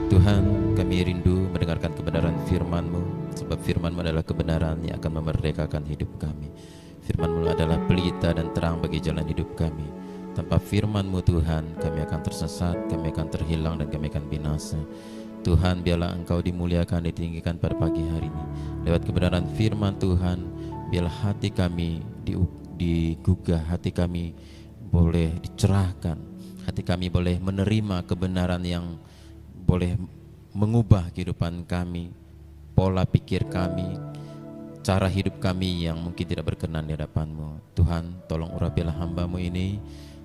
Tuhan, kami rindu mendengarkan kebenaran firman-Mu, sebab firman-Mu adalah kebenaran yang akan memerdekakan hidup kami. Firman-Mu adalah pelita dan terang bagi jalan hidup kami. Tanpa firman-Mu Tuhan, kami akan tersesat, kami akan terhilang, dan kami akan binasa. Tuhan, biarlah Engkau dimuliakan, ditinggikan pada pagi hari ini. Lewat kebenaran firman Tuhan, biarlah hati kami digugah, hati kami boleh dicerahkan, hati kami boleh menerima kebenaran yang boleh mengubah kehidupan kami, pola pikir kami, cara hidup kami yang mungkin tidak berkenan di hadapan-Mu. Tuhan, tolong urapilah hamba-Mu ini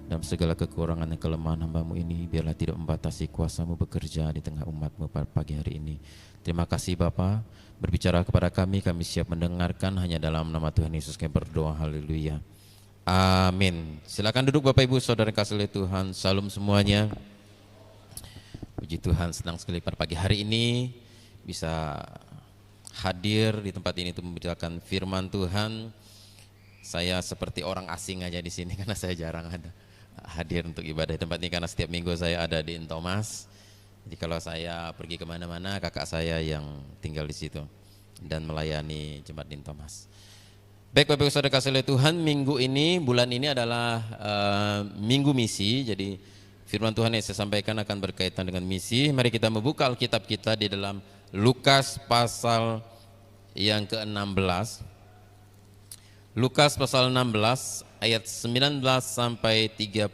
dalam segala kekurangan dan kelemahan hamba-Mu ini. Biarlah tidak membatasi kuasa-Mu bekerja di tengah umat-Mu pada pagi hari ini. Terima kasih Bapa, berbicara kepada kami siap mendengarkan. Hanya dalam nama Tuhan Yesus kami berdoa, haleluya, amin. Silakan duduk Bapak Ibu Saudara kasih oleh Tuhan. Salam semuanya. Puji Tuhan, senang sekali pada pagi hari ini bisa hadir di tempat ini untuk membicarakan firman Tuhan. Saya seperti orang asing aja di sini karena saya jarang hadir untuk ibadah di tempat ini, karena setiap minggu saya ada di Intomas. Jadi kalau saya pergi kemana-mana, kakak saya yang tinggal di situ dan melayani jemaat di Intomas. Baik Bapak Ibu Saudara kasih oleh Tuhan, minggu ini, bulan ini adalah minggu misi. Jadi firman Tuhan yang saya sampaikan akan berkaitan dengan misi. Mari kita membuka Alkitab kita di dalam Lukas pasal yang ke-16. Lukas pasal 16 ayat 19 sampai 31.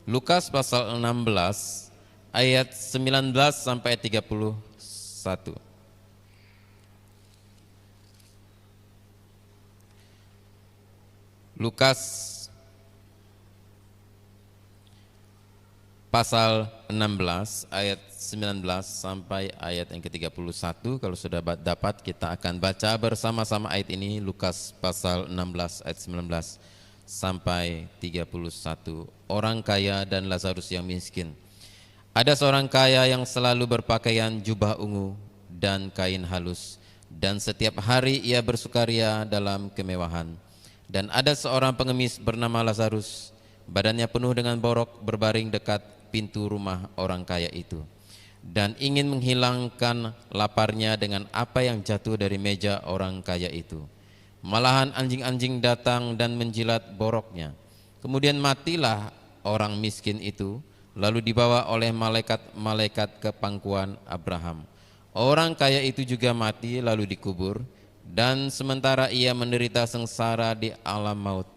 Lukas pasal 16 ayat 19 sampai 31. Lukas pasal 16 ayat 19 sampai ayat yang ke-31. Kalau sudah dapat, kita akan baca bersama-sama ayat ini. Lukas pasal 16 ayat 19 sampai 31. Orang kaya dan Lazarus yang miskin. Ada seorang kaya yang selalu berpakaian jubah ungu dan kain halus, dan setiap hari ia bersukaria dalam kemewahan. Dan ada seorang pengemis bernama Lazarus, badannya penuh dengan borok, berbaring dekat pintu rumah orang kaya itu, dan ingin menghilangkan laparnya dengan apa yang jatuh dari meja orang kaya itu. Malahan anjing-anjing datang dan menjilat boroknya. Kemudian matilah orang miskin itu, lalu dibawa oleh malaikat-malaikat ke pangkuan Abraham. Orang kaya itu juga mati lalu dikubur, dan sementara ia menderita sengsara di alam maut,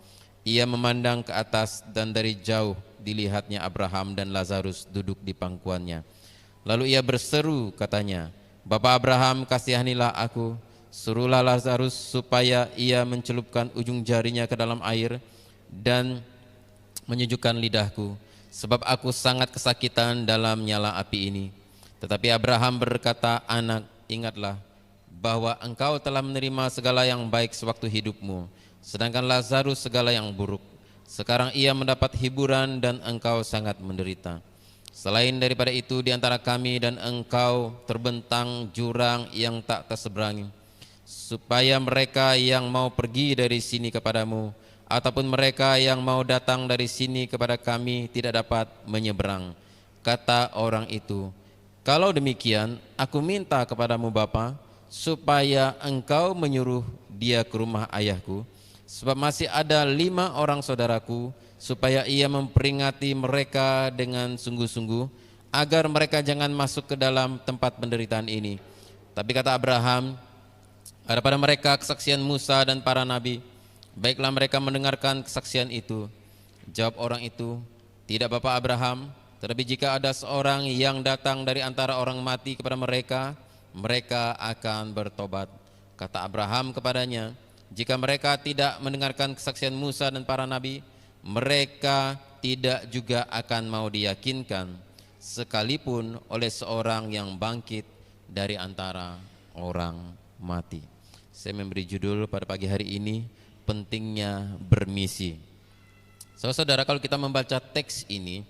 ia memandang ke atas, dan dari jauh dilihatnya Abraham dan Lazarus duduk di pangkuannya. Lalu ia berseru, katanya, Bapa Abraham, kasihanilah aku, suruhlah Lazarus supaya ia mencelupkan ujung jarinya ke dalam air dan menyejukkan lidahku, sebab aku sangat kesakitan dalam nyala api ini. Tetapi Abraham berkata, Anak, ingatlah bahwa engkau telah menerima segala yang baik sewaktu hidupmu, sedangkan Lazarus segala yang buruk. Sekarang ia mendapat hiburan dan engkau sangat menderita. Selain daripada itu, di antara kami dan engkau terbentang jurang yang tak terseberangi, supaya mereka yang mau pergi dari sini kepadamu, ataupun mereka yang mau datang dari sini kepada kami tidak dapat menyeberang. Kata orang itu, kalau demikian, aku minta kepadamu Bapa, supaya engkau menyuruh dia ke rumah ayahku, sebab masih ada 5 orang saudaraku, supaya ia memperingati mereka dengan sungguh-sungguh, agar mereka jangan masuk ke dalam tempat penderitaan ini. Tapi kata Abraham, ada pada mereka kesaksian Musa dan para nabi, baiklah mereka mendengarkan kesaksian itu. Jawab orang itu, tidak Bapak Abraham, tetapi jika ada seorang yang datang dari antara orang mati kepada mereka, mereka akan bertobat. Kata Abraham kepadanya, jika mereka tidak mendengarkan kesaksian Musa dan para nabi, mereka tidak juga akan mau diyakinkan, sekalipun oleh seorang yang bangkit dari antara orang mati. Saya memberi judul pada pagi hari ini, pentingnya bermisi. Saudara, kalau kita membaca teks ini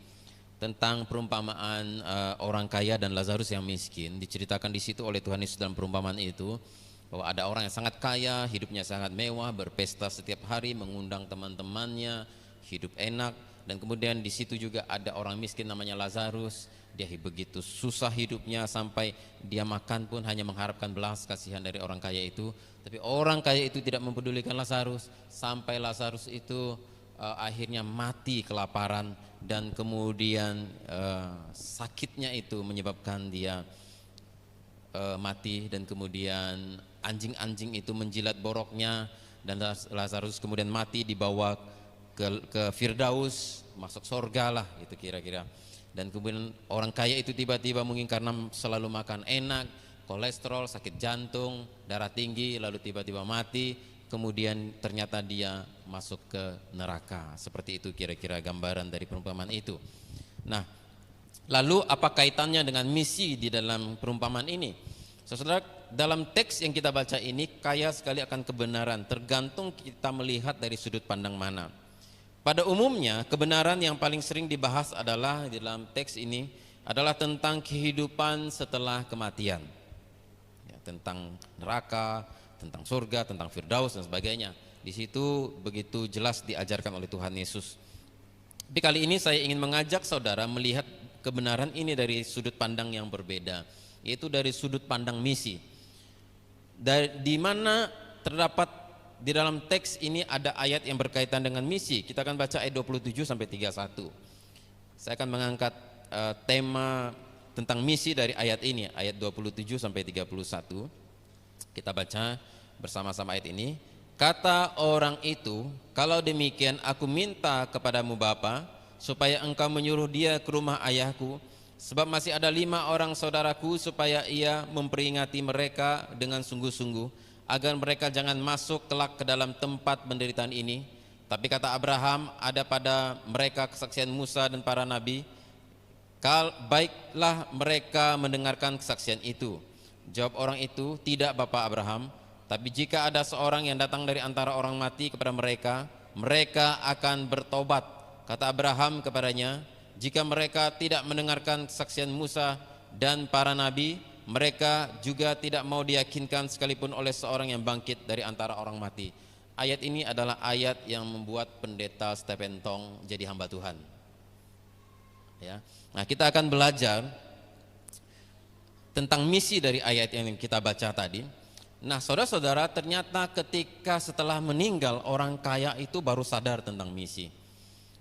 tentang perumpamaan orang kaya dan Lazarus yang miskin, diceritakan di situ oleh Tuhan Yesus dalam perumpamaan itu, bahwa ada orang yang sangat kaya, hidupnya sangat mewah, berpesta setiap hari, mengundang teman-temannya, hidup enak. Dan kemudian di situ juga ada orang miskin namanya Lazarus, Dia begitu susah hidupnya sampai dia makan pun hanya mengharapkan belas kasihan dari orang kaya itu. Tapi orang kaya itu tidak mempedulikan Lazarus sampai Lazarus itu akhirnya mati kelaparan, dan kemudian sakitnya itu menyebabkan dia mati, dan kemudian anjing-anjing itu menjilat boroknya, dan Lazarus kemudian mati, dibawa ke Firdaus, masuk surga lah itu kira-kira. Dan kemudian orang kaya itu tiba-tiba mungkin karena selalu makan enak, kolesterol, sakit jantung, darah tinggi, lalu tiba-tiba mati, kemudian ternyata dia masuk ke neraka. Seperti itu kira-kira gambaran dari perumpamaan itu. Nah, lalu apa kaitannya dengan misi di dalam perumpamaan ini? Saudara, dalam teks yang kita baca ini kaya sekali akan kebenaran, tergantung kita melihat dari sudut pandang mana. Pada umumnya kebenaran yang paling sering dibahas adalah di dalam teks ini adalah tentang kehidupan setelah kematian, ya, tentang neraka, tentang surga, tentang firdaus dan sebagainya. Di situ begitu jelas diajarkan oleh Tuhan Yesus. Tapi kali ini saya ingin mengajak saudara melihat kebenaran ini dari sudut pandang yang berbeda, yaitu dari sudut pandang misi. Di mana terdapat di dalam teks ini ada ayat yang berkaitan dengan misi. Kita akan baca ayat 27 sampai 31. Saya akan mengangkat tema tentang misi dari ayat ini, ayat 27 sampai 31. Kita baca bersama-sama ayat ini. Kata orang itu, kalau demikian aku minta kepadamu Bapa, supaya engkau menyuruh dia ke rumah ayahku, sebab masih ada 5 orang saudaraku, supaya ia memperingati mereka dengan sungguh-sungguh, agar mereka jangan masuk kelak ke dalam tempat penderitaan ini. Tapi kata Abraham, ada pada mereka kesaksian Musa dan para nabi. Baiklah mereka mendengarkan kesaksian itu. Jawab orang itu, tidak Bapak Abraham, tapi jika ada seorang yang datang dari antara orang mati kepada mereka, mereka akan bertobat. Kata Abraham kepadanya, jika mereka tidak mendengarkan kesaksian Musa dan para nabi, mereka juga tidak mau diyakinkan sekalipun oleh seorang yang bangkit dari antara orang mati. Ayat ini adalah ayat yang membuat pendeta Stephen Tong jadi hamba Tuhan. Ya. Nah, kita akan belajar tentang misi dari ayat yang kita baca tadi. Nah, saudara-saudara, ternyata ketika setelah meninggal orang kaya itu baru sadar tentang misi.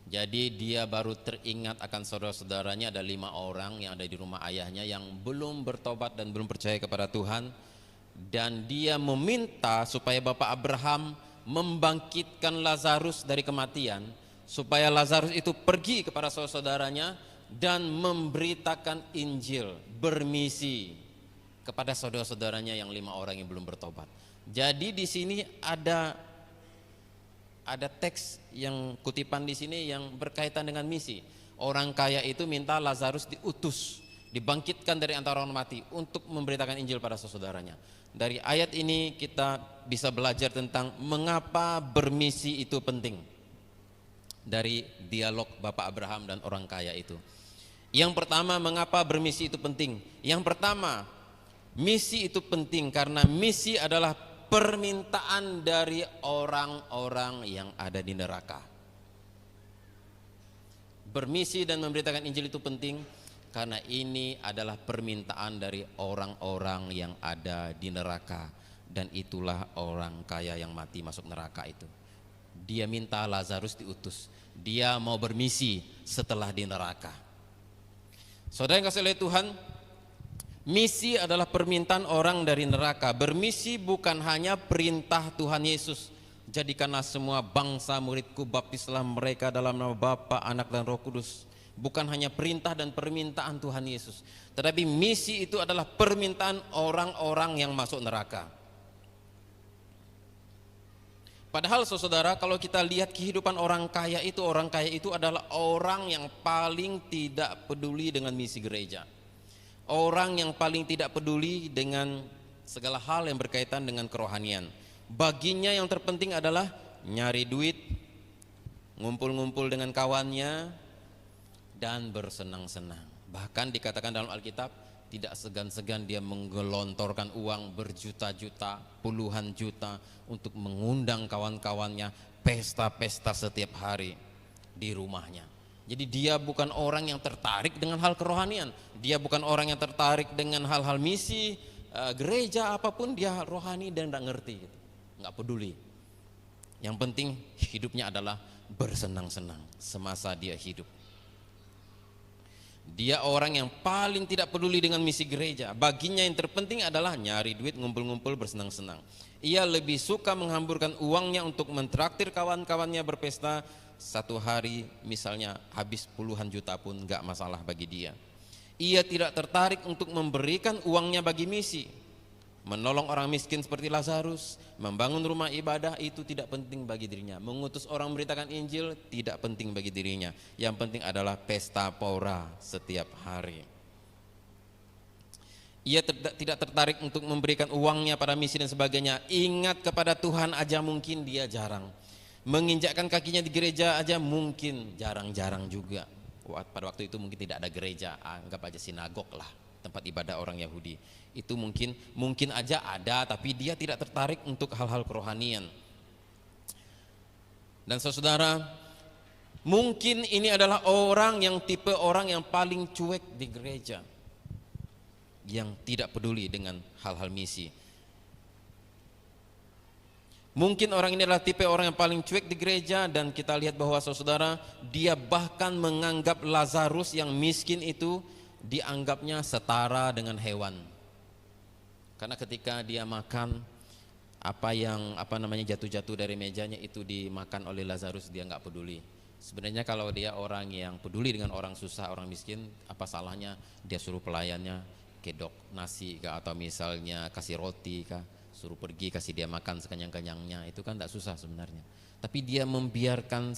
Jadi dia baru teringat akan saudara-saudaranya, ada 5 orang yang ada di rumah ayahnya yang belum bertobat dan belum percaya kepada Tuhan. Dan dia meminta supaya Bapak Abraham membangkitkan Lazarus dari kematian, supaya Lazarus itu pergi kepada saudara-saudaranya dan memberitakan Injil, bermisi kepada saudara-saudaranya yang 5 orang yang belum bertobat. Jadi di sini ada teks yang kutipan di sini yang berkaitan dengan misi. Orang kaya itu minta Lazarus diutus, dibangkitkan dari antara orang mati untuk memberitakan Injil pada saudaranya. Dari ayat ini kita bisa belajar tentang mengapa bermisi itu penting. Dari dialog Bapak Abraham dan orang kaya itu. Yang pertama, mengapa bermisi itu penting? Yang pertama, misi itu penting karena misi adalah permintaan dari orang-orang yang ada di neraka. Bermisi dan memberitakan Injil itu penting karena ini adalah permintaan dari orang-orang yang ada di neraka, dan itulah orang kaya yang mati masuk neraka itu. Dia minta Lazarus diutus. Dia mau bermisi setelah di neraka. Saudara yang kasih oleh Tuhan, misi adalah permintaan orang dari neraka. Bermisi bukan hanya perintah Tuhan Yesus, jadikanlah semua bangsa muridku, baptislah mereka dalam nama Bapa, Anak dan Roh Kudus. Bukan hanya perintah dan permintaan Tuhan Yesus, tetapi misi itu adalah permintaan orang-orang yang masuk neraka. Padahal saudara, kalau kita lihat kehidupan orang kaya itu adalah orang yang paling tidak peduli dengan misi gereja. Orang yang paling tidak peduli dengan segala hal yang berkaitan dengan kerohanian. Baginya yang terpenting adalah nyari duit, ngumpul-ngumpul dengan kawannya, dan bersenang-senang. Bahkan dikatakan dalam Alkitab, tidak segan-segan dia menggelontorkan uang berjuta-juta, puluhan juta untuk mengundang kawan-kawannya pesta-pesta setiap hari di rumahnya. Jadi dia bukan orang yang tertarik dengan hal kerohanian, dia bukan orang yang tertarik dengan hal-hal misi gereja apapun, dia rohani dan nggak ngerti gitu. Nggak peduli. Yang penting hidupnya adalah bersenang-senang semasa dia hidup. Dia orang yang paling tidak peduli dengan misi gereja. Baginya yang terpenting adalah nyari duit, ngumpul-ngumpul, bersenang-senang. Ia lebih suka menghamburkan uangnya untuk mentraktir kawan-kawannya berpesta. Satu hari misalnya habis puluhan juta pun gak masalah bagi dia. Ia tidak tertarik untuk memberikan uangnya bagi misi. Menolong orang miskin seperti Lazarus, membangun rumah ibadah, itu tidak penting bagi dirinya. Mengutus orang memberitakan Injil tidak penting bagi dirinya. Yang penting adalah pesta pora setiap hari. Ia tidak tertarik untuk memberikan uangnya pada misi dan sebagainya. Ingat kepada Tuhan aja mungkin dia jarang. Menginjakkan kakinya di gereja aja mungkin jarang-jarang juga. Pada waktu itu mungkin tidak ada gereja, anggap aja sinagog lah, tempat ibadah orang Yahudi. Itu mungkin aja ada, tapi dia tidak tertarik untuk hal-hal kerohanian. Dan saudara, mungkin ini adalah tipe orang yang paling cuek di gereja, yang tidak peduli dengan hal-hal misi. Mungkin orang ini adalah tipe orang yang paling cuek di gereja, dan kita lihat bahwa saudara, dia bahkan menganggap Lazarus yang miskin itu dianggapnya setara dengan hewan. Karena ketika dia makan jatuh-jatuh dari mejanya itu dimakan oleh Lazarus, dia nggak peduli. Sebenarnya kalau dia orang yang peduli dengan orang susah, orang miskin, apa salahnya dia suruh pelayannya kedok nasi kah, atau misalnya kasih roti kah, suruh pergi kasih dia makan sekenyang-kenyangnya, itu kan tidak susah sebenarnya. Tapi dia membiarkan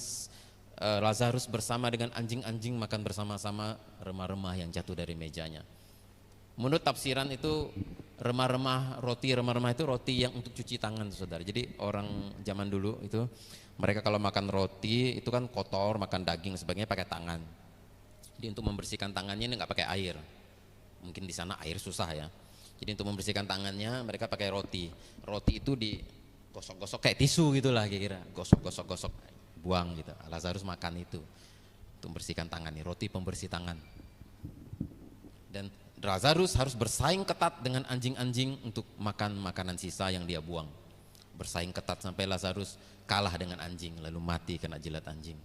Lazarus bersama dengan anjing-anjing makan bersama-sama remah-remah yang jatuh dari mejanya. Menurut tafsiran itu remah-remah itu roti yang untuk cuci tangan, saudara. Jadi orang zaman dulu itu mereka kalau makan roti itu kan kotor, makan daging sebagainya pakai tangan. Jadi untuk membersihkan tangannya ini nggak pakai air. Mungkin di sana air susah ya. Jadi untuk membersihkan tangannya mereka pakai roti. Roti itu digosok-gosok kayak tisu gitulah kira-kira. Gosok-gosok buang gitu. Lazarus makan itu untuk membersihkan tangan nih, roti pembersih tangan. Dan Lazarus harus bersaing ketat dengan anjing-anjing untuk makan makanan sisa yang dia buang. Bersaing ketat sampai Lazarus kalah dengan anjing lalu mati kena jilat anjing.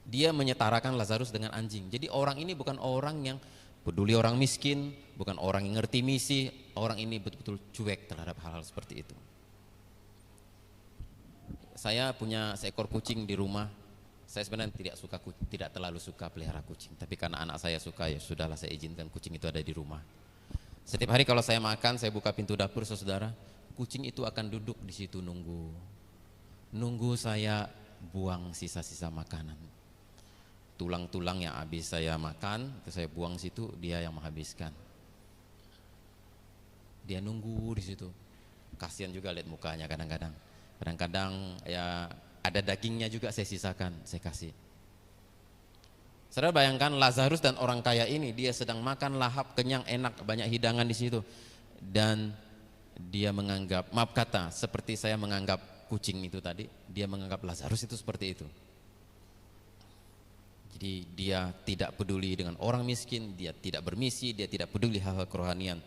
Dia menyetarakan Lazarus dengan anjing. Jadi orang ini bukan orang yang peduli orang miskin, bukan orang yang ngerti misi. Orang ini betul-betul cuek terhadap hal-hal seperti itu. Saya punya seekor kucing di rumah. Saya sebenarnya tidak terlalu suka pelihara kucing, tapi karena anak saya suka, ya sudahlah, saya izinkan kucing itu ada di rumah. Setiap hari kalau saya makan, saya buka pintu dapur, saudara, kucing itu akan duduk di situ nunggu saya buang sisa-sisa makanan. Tulang-tulang yang habis saya makan, itu saya buang situ, dia yang menghabiskan. Dia nunggu di situ. Kasihan juga lihat mukanya kadang-kadang. Kadang-kadang ya ada dagingnya juga saya sisakan, saya kasih. Saudara bayangkan Lazarus dan orang kaya ini, dia sedang makan lahap, kenyang, enak, banyak hidangan di situ, dan dia menganggap, maaf kata, seperti saya menganggap kucing itu tadi, dia menganggap Lazarus itu seperti itu. Jadi dia tidak peduli dengan orang miskin, dia tidak bermisi, dia tidak peduli hal-hal kerohanian.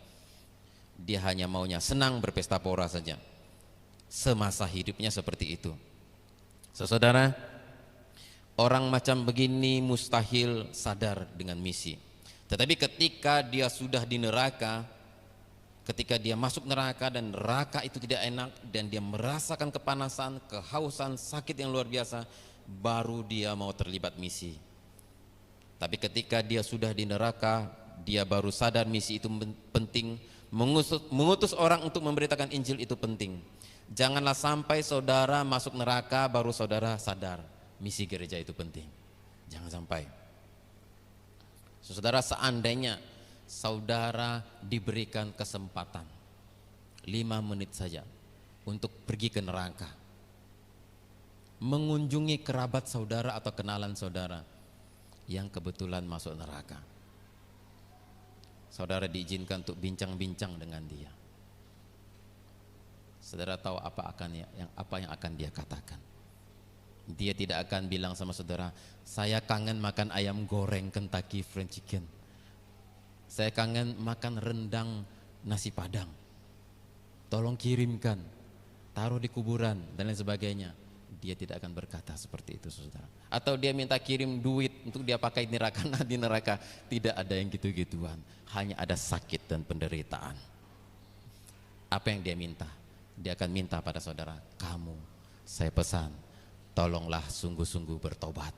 Dia hanya maunya senang berpesta pora saja. Semasa hidupnya seperti itu. Saudara, orang macam begini mustahil sadar dengan misi. Tetapi ketika dia sudah di neraka, ketika dia masuk neraka dan neraka itu tidak enak, dan dia merasakan kepanasan, kehausan, sakit yang luar biasa, baru dia mau terlibat misi. Tapi ketika dia sudah di neraka, dia baru sadar misi itu penting. Mengutus orang untuk memberitakan Injil itu penting. Janganlah sampai saudara masuk neraka baru saudara sadar misi gereja itu penting. Jangan sampai. Saudara, seandainya saudara diberikan kesempatan 5 menit saja untuk pergi ke neraka, mengunjungi kerabat saudara atau kenalan saudara yang kebetulan masuk neraka, saudara diizinkan untuk bincang-bincang dengan dia. Saudara tahu apa yang akan dia katakan? Dia tidak akan bilang sama saudara, saya kangen makan ayam goreng Kentucky Fried Chicken, saya kangen makan rendang nasi padang, tolong kirimkan, taruh di kuburan dan lain sebagainya. Dia tidak akan berkata seperti itu, saudara. Atau dia minta kirim duit untuk dia pakai di neraka. Nah, di neraka tidak ada yang gitu-gituan, hanya ada sakit dan penderitaan. Apa yang dia minta? Dia akan minta pada saudara, kamu, saya pesan, tolonglah sungguh-sungguh bertobat.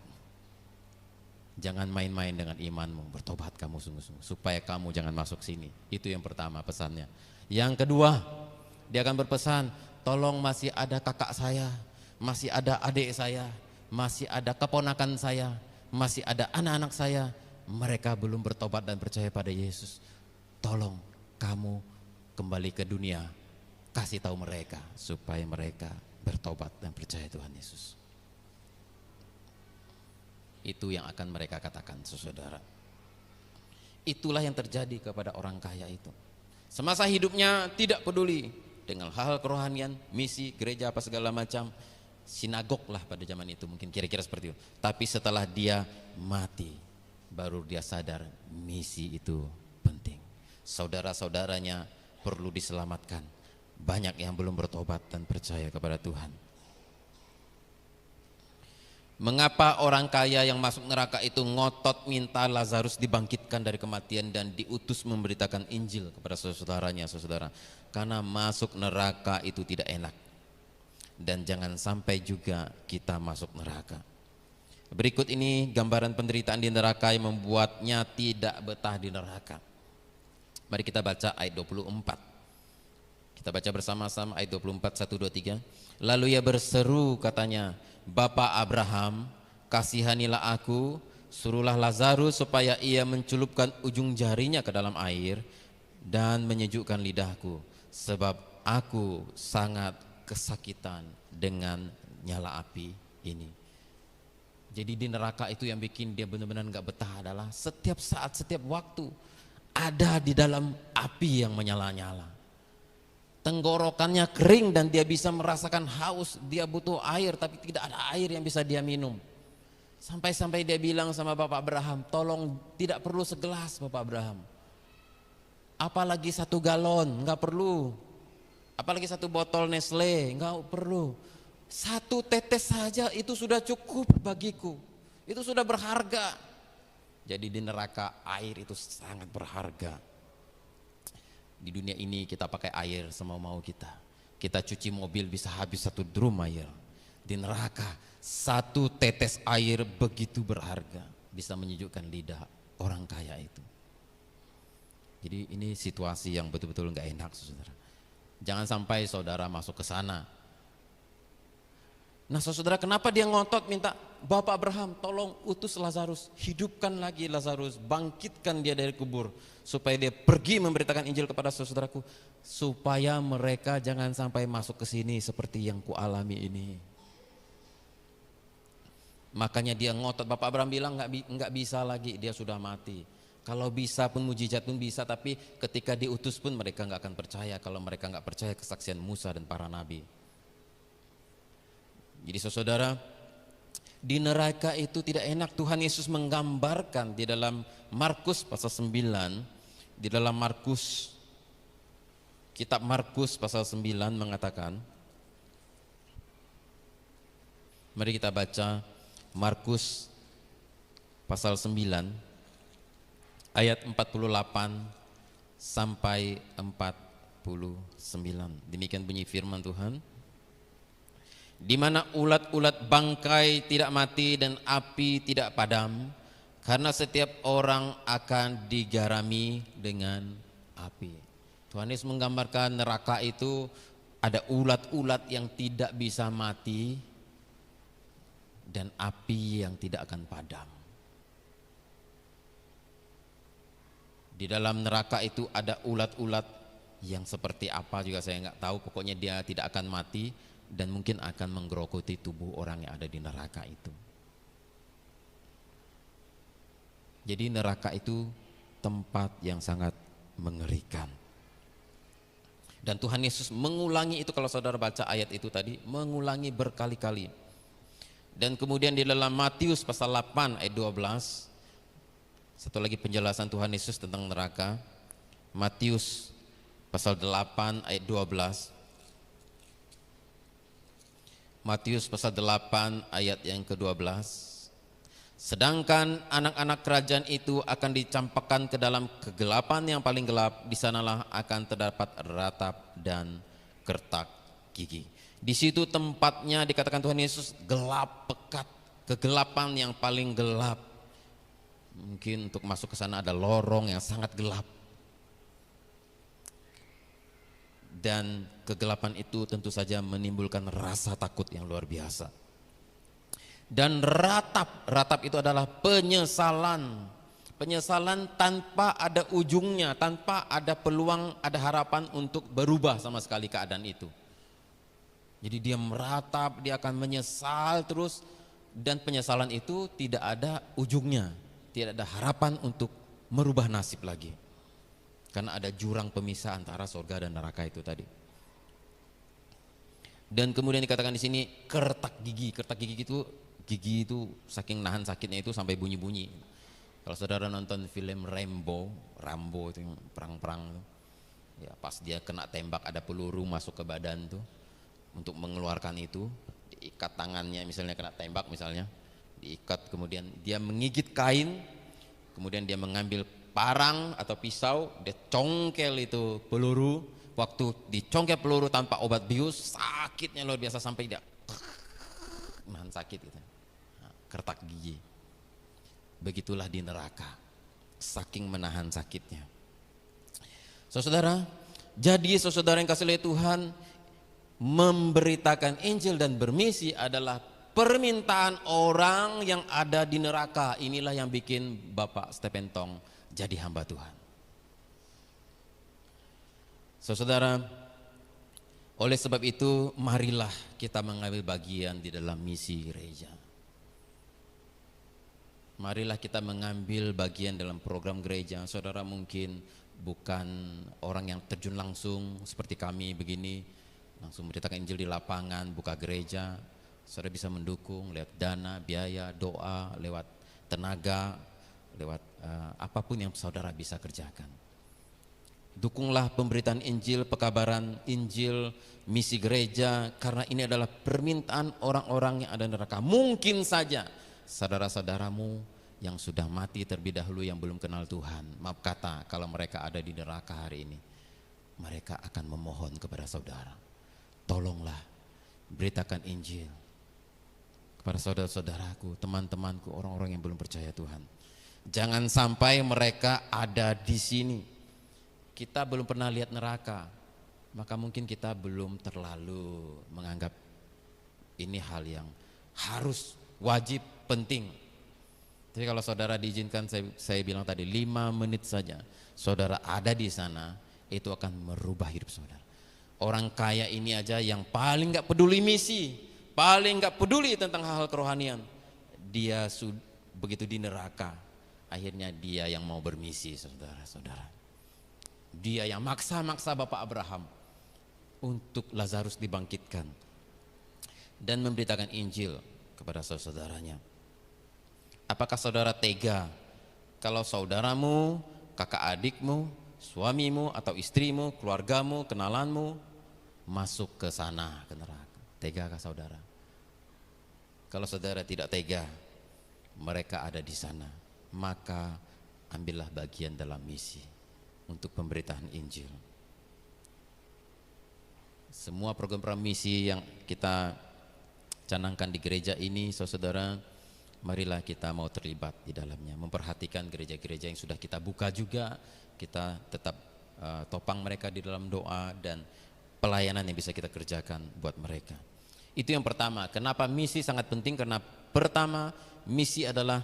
Jangan main-main dengan imanmu, bertobat kamu sungguh-sungguh, supaya kamu jangan masuk sini. Itu yang pertama pesannya. Yang kedua, dia akan berpesan, tolong masih ada kakak saya, masih ada adik saya, masih ada keponakan saya, masih ada anak-anak saya, mereka belum bertobat dan percaya pada Yesus. Tolong kamu kembali ke dunia, kasih tahu mereka supaya mereka bertobat dan percaya Tuhan Yesus. Itu yang akan mereka katakan, saudara. Itulah yang terjadi kepada orang kaya itu. Semasa hidupnya tidak peduli dengan hal kerohanian, misi, gereja apa segala macam, sinagog lah pada zaman itu, mungkin kira-kira seperti itu. Tapi setelah dia mati, baru dia sadar misi itu penting. Saudara-saudaranya perlu diselamatkan. Banyak yang belum bertobat dan percaya kepada Tuhan. Mengapa orang kaya yang masuk neraka itu ngotot minta Lazarus dibangkitkan dari kematian dan diutus memberitakan Injil kepada saudara-saudaranya, saudara? Karena masuk neraka itu tidak enak. Dan jangan sampai juga kita masuk neraka. Berikut ini gambaran penderitaan di neraka yang membuatnya tidak betah di neraka. Mari kita baca ayat 24. Kita baca bersama-sama ayat 24, 1, 2, 3. Lalu ia berseru katanya, Bapa Abraham, kasihanilah aku, suruhlah Lazarus supaya ia mencelupkan ujung jarinya ke dalam air dan menyejukkan lidahku, sebab aku sangat kesakitan dengan nyala api ini. Jadi di neraka itu yang bikin dia benar-benar gak betah adalah setiap saat, setiap waktu ada di dalam api yang menyala-nyala. Tenggorokannya kering dan dia bisa merasakan haus, dia butuh air tapi tidak ada air yang bisa dia minum. Sampai-sampai dia bilang sama Bapak Abraham, tolong tidak perlu segelas Bapak Abraham, apalagi 1 galon, nggak perlu, apalagi 1 botol Nestle, nggak perlu, 1 tetes saja itu sudah cukup bagiku, itu sudah berharga. Jadi di neraka air itu sangat berharga. Di dunia ini kita pakai air semau-mau kita. Kita cuci mobil bisa habis 1 drum air. Di neraka 1 tetes air begitu berharga, bisa menyejukkan lidah orang kaya itu. Jadi ini situasi yang betul-betul gak enak, saudara. Jangan sampai saudara masuk ke sana. Nah saudara, kenapa dia ngotot minta, Bapak Abraham tolong utus Lazarus, hidupkan lagi Lazarus, bangkitkan dia dari kubur, supaya dia pergi memberitakan Injil kepada saudaraku, supaya mereka jangan sampai masuk ke sini seperti yang kualami ini. Makanya dia ngotot. Bapak Abraham bilang nggak bisa lagi, dia sudah mati. Kalau bisa pun, mujizat pun bisa, tapi ketika diutus pun mereka nggak akan percaya kalau mereka nggak percaya kesaksian Musa dan para nabi. Jadi saudara, di neraka itu tidak enak. Tuhan Yesus menggambarkan di dalam Markus pasal 9, di dalam Markus, kitab Markus pasal 9 mengatakan, mari kita baca Markus pasal 9 ayat 48 sampai 49. Demikian bunyi firman Tuhan. Di mana ulat-ulat bangkai tidak mati dan api tidak padam, karena setiap orang akan digarami dengan api. Tuhan Yesus menggambarkan neraka itu ada ulat-ulat yang tidak bisa mati dan api yang tidak akan padam. Di dalam neraka itu ada ulat-ulat yang seperti apa juga saya nggak tahu, pokoknya dia tidak akan mati dan mungkin akan menggerogoti tubuh orang yang ada di neraka itu. Jadi neraka itu tempat yang sangat mengerikan. Dan Tuhan Yesus mengulangi itu, kalau saudara baca ayat itu tadi, mengulangi berkali-kali. Dan kemudian di dalam Matius pasal 8 ayat 12, satu lagi penjelasan Tuhan Yesus tentang neraka. Matius pasal 8 ayat 12. Matius pasal 8 ayat yang ke-12. Sedangkan anak-anak kerajaan itu akan dicampakkan ke dalam kegelapan yang paling gelap, di sanalah akan terdapat ratap dan kertak gigi. Di situ tempatnya dikatakan Tuhan Yesus gelap pekat, kegelapan yang paling gelap. Mungkin untuk masuk ke sana ada lorong yang sangat gelap. Dan kegelapan itu tentu saja menimbulkan rasa takut yang luar biasa. Dan ratap itu adalah penyesalan. Penyesalan tanpa ada ujungnya, tanpa ada peluang, ada harapan untuk berubah sama sekali keadaan itu. Jadi dia meratap, dia akan menyesal terus, dan penyesalan itu tidak ada ujungnya, tidak ada harapan untuk merubah nasib lagi. Karena ada jurang pemisah antara surga dan neraka itu tadi. Dan kemudian dikatakan di sini kertak gigi. Kertak gigi itu saking nahan sakitnya itu sampai bunyi-bunyi. Kalau saudara nonton film Rambo itu yang perang-perang itu, ya pas dia kena tembak ada peluru masuk ke badan tuh, untuk mengeluarkan itu diikat tangannya, misalnya kena tembak misalnya, diikat, kemudian dia menggigit kain, kemudian dia mengambil parang atau pisau, dia congkel itu peluru. Waktu dicongkel peluru tanpa obat bius, sakitnya luar biasa sampai dia nahan sakit itu. Nah, kertak gigi. Begitulah di neraka, saking menahan sakitnya. Saudara, jadi saudara yang kasih oleh Tuhan, memberitakan Injil dan bermisi adalah permintaan orang yang ada di neraka. Inilah yang bikin Bapak Stephen Tong jadi hamba Tuhan. Saudara, oleh sebab itu marilah kita mengambil bagian di dalam misi gereja. Marilah kita mengambil bagian dalam program gereja. Saudara mungkin bukan orang yang terjun langsung seperti kami begini, langsung memberitakan Injil di lapangan, buka gereja. Saudara bisa mendukung lewat dana, biaya, doa, lewat tenaga, lewat apapun yang saudara bisa kerjakan. Dukunglah pemberitaan Injil, pekabaran Injil, misi gereja, karena ini adalah permintaan orang-orang yang ada di neraka. Mungkin saja saudara-saudaramu yang sudah mati terlebih dahulu, yang belum kenal Tuhan, maaf kata, kalau mereka ada di neraka hari ini, mereka akan memohon kepada saudara, tolonglah beritakan Injil kepada saudara-saudaraku, teman-temanku, orang-orang yang belum percaya Tuhan. Jangan sampai mereka ada di sini. Kita belum pernah lihat neraka, maka mungkin kita belum terlalu menganggap ini hal yang harus, wajib, penting. Jadi kalau saudara diizinkan, saya bilang tadi 5 menit saja saudara ada di sana, itu akan merubah hidup saudara. Orang kaya ini aja yang paling gak peduli misi, paling gak peduli tentang hal-hal kerohanian, dia begitu di neraka, akhirnya dia yang mau bermisi. Saudara-saudara, dia yang maksa-maksa Bapak Abraham untuk Lazarus dibangkitkan dan memberitakan Injil kepada saudaranya. Apakah saudara tega kalau saudaramu, kakak adikmu, suamimu atau istrimu, keluargamu, kenalanmu masuk ke sana, ke neraka? Tegakah saudara? Kalau saudara tidak tega mereka ada di sana, maka ambillah bagian dalam misi untuk pemberitaan Injil. Semua program misi yang kita canangkan di gereja ini, saudara, marilah kita mau terlibat di dalamnya, memperhatikan gereja-gereja yang sudah kita buka juga, kita tetap topang mereka di dalam doa dan pelayanan yang bisa kita kerjakan buat mereka. Itu yang pertama. Kenapa misi sangat penting? Karena pertama, misi adalah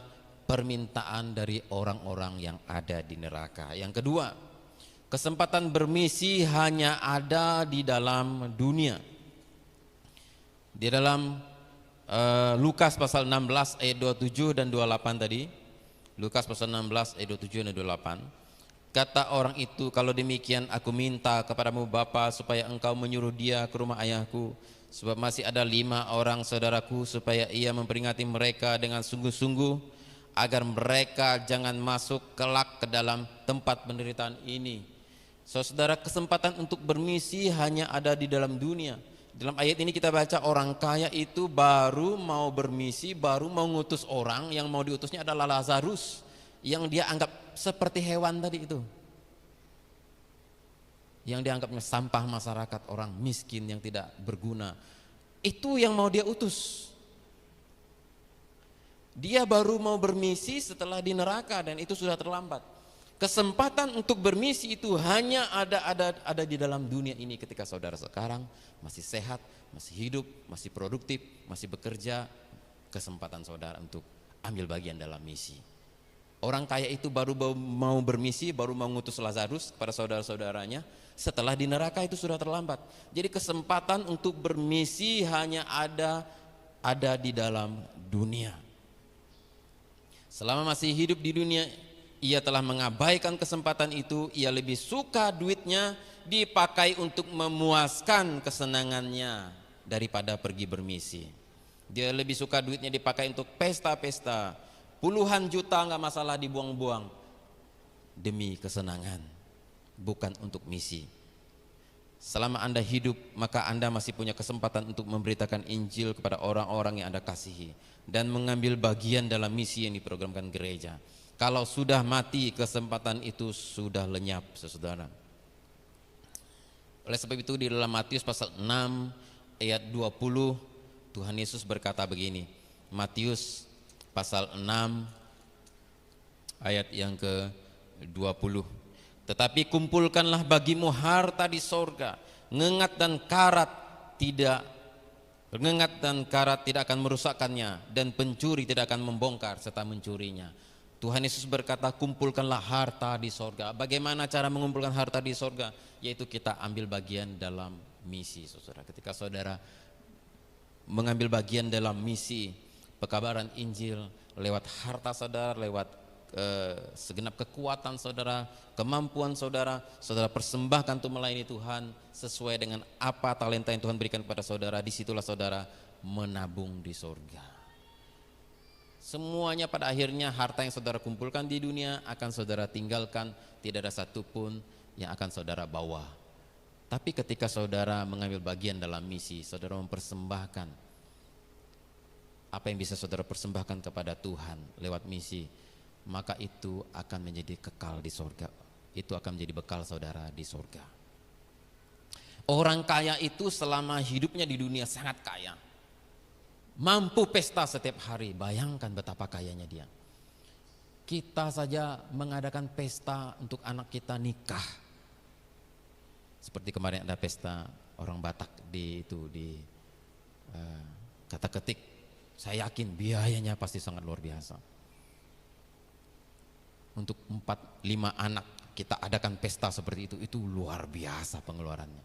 permintaan dari orang-orang yang ada di neraka. Yang kedua, kesempatan bermisi hanya ada di dalam dunia. Di dalam Lukas pasal 16 ayat 27 dan 28 tadi, Lukas pasal 16 ayat 27 dan 28, Kata orang itu, kalau demikian aku minta kepadamu Bapa, supaya engkau menyuruh dia ke rumah ayahku, sebab masih ada 5 orang saudaraku, supaya ia memperingati mereka dengan sungguh-sungguh, agar mereka jangan masuk kelak ke dalam tempat penderitaan ini. Saudara, kesempatan untuk bermisi hanya ada di dalam dunia. Dalam ayat ini kita baca orang kaya itu baru mau bermisi, baru mau ngutus orang, yang mau diutusnya adalah Lazarus, yang dia anggap seperti hewan tadi itu, yang dianggapnya sampah masyarakat, orang miskin yang tidak berguna. Itu yang mau dia utus. Dia baru mau bermisi setelah di neraka, dan itu sudah terlambat. Kesempatan untuk bermisi itu hanya ada di dalam dunia ini, ketika saudara sekarang masih sehat, masih hidup, masih produktif, masih bekerja. Kesempatan saudara untuk ambil bagian dalam misi. Orang kaya itu baru mau bermisi, baru mau ngutus Lazarus kepada saudara-saudaranya, setelah di neraka itu sudah terlambat. Jadi kesempatan untuk bermisi hanya ada di dalam dunia. Selama masih hidup di dunia, ia telah mengabaikan kesempatan itu. Ia lebih suka duitnya dipakai untuk memuaskan kesenangannya daripada pergi bermisi. Dia lebih suka duitnya dipakai untuk pesta-pesta, puluhan juta nggak masalah dibuang-buang demi kesenangan, bukan untuk misi. Selama Anda hidup, maka Anda masih punya kesempatan untuk memberitakan Injil kepada orang-orang yang Anda kasihi dan mengambil bagian dalam misi yang diprogramkan gereja. Kalau sudah mati, kesempatan itu sudah lenyap, saudara. Oleh sebab itu di dalam Matius pasal 6 ayat 20, Tuhan Yesus berkata begini. Matius pasal 6 ayat yang ke-20. Tetapi kumpulkanlah bagimu harta di sorga, ngengat dan karat tidak akan merusakkannya, dan pencuri tidak akan membongkar serta mencurinya. Tuhan Yesus berkata, kumpulkanlah harta di sorga. Bagaimana cara mengumpulkan harta di sorga? Yaitu kita ambil bagian dalam misi, saudara. Ketika saudara mengambil bagian dalam misi pekabaran Injil, lewat harta saudara, lewat segenap kekuatan saudara, kemampuan saudara, saudara persembahkan untuk melayani Tuhan sesuai dengan apa talenta yang Tuhan berikan kepada saudara. Disitulah saudara menabung di sorga. Semuanya pada akhirnya harta yang saudara kumpulkan di dunia akan saudara tinggalkan, tidak ada satupun yang akan saudara bawa. Tapi ketika saudara mengambil bagian dalam misi, saudara mempersembahkan apa yang bisa saudara persembahkan kepada Tuhan lewat misi, maka itu akan menjadi kekal di sorga. Itu akan menjadi bekal saudara di sorga. Orang kaya itu selama hidupnya di dunia sangat kaya, mampu pesta setiap hari. Bayangkan betapa kayanya dia. Kita saja mengadakan pesta untuk anak kita nikah. Seperti kemarin ada pesta orang Batak di Kata Ketik. Saya yakin biayanya pasti sangat luar biasa. Untuk 4-5 anak kita adakan pesta seperti itu luar biasa pengeluarannya.